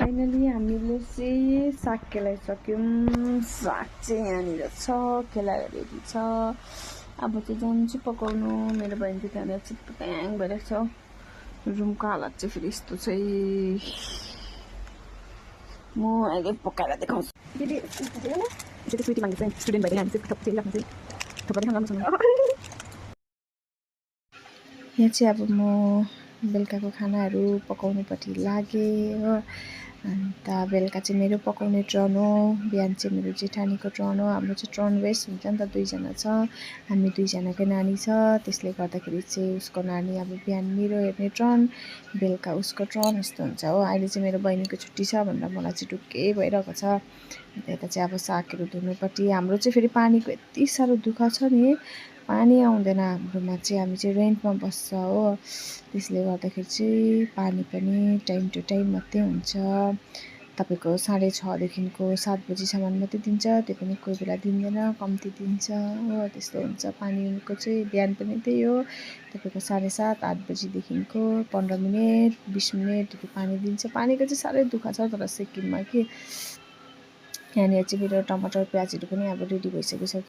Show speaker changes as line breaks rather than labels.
Finally हामीले चाहिँ साग केलाइसक्यौँ। साग चाहिँ यहाँनिर छ, केलाएर रेडी छ। अब चाहिँ जान्छु पकाउनु। मेरो बहिनी चाहिँ त्यहाँनिर चिप्याङ भइरहेको छ। रुमको हालत चाहिँ फेरि यस्तो चाहिँ म अहिले पकाएर देखाउँछु। दिदी स्विटी माग्नु चाहिँ स्टुडेन्ट भएर हामी चाहिँ थप्दै राख्नु चाहिँ थोप्रा राम्रोसँग। यहाँ चाहिँ अब म बेलुकाको खानाहरू पकाउनुपट्टि लागेँ हो। अन्त बेलुका चाहिँ मेरो पकाउने टर्न हो, बिहान चाहिँ मेरो जेठानीको टर्न हो। हाम्रो चाहिँ टर्न वेस्ट हुन्छ नि त, दुईजना छ, हामी दुईजनाकै नानी छ। त्यसले गर्दाखेरि चाहिँ उसको नानी अब बिहान मेरो हेर्ने टर्न, बेलुका उसको टर्न, यस्तो हुन्छ हो। अहिले चाहिँ मेरो बहिनीको छुट्टी छ भनेर मलाई चाहिँ ढुक्कै भइरहेको छ। अन्त यता चाहिँ अब सागहरू धुनुपट्टि। हाम्रो चाहिँ फेरि पानीको यति साह्रो दुःख छ नि, पानी आउँदैन हाम्रोमा चाहिँ। हामी चाहिँ रेन्टमा बस्छ हो, त्यसले गर्दाखेरि चाहिँ पानी पनि टाइम टु टाइम मात्रै हुन्छ। तपाईँको 6:30देखिको 7 बजीसम्म मात्रै दिन्छ, त्यो पनि कोही बेला दिँदैन, कम्ती दिन्छ हो। त्यस्तो हुन्छ पानीको चाहिँ। बिहान पनि त्यही हो, तपाईँको 7:30 8 बजीदेखिको 15 मिनट 20 मिनटहरू पानी दिन्छ। पानीको चाहिँ साह्रै दुःख छ तर सिक्किममा कि। यहाँनिर चाहिँ मेरो टमाटर प्याजहरू पनि अब रेडी भइसकिसक्यो।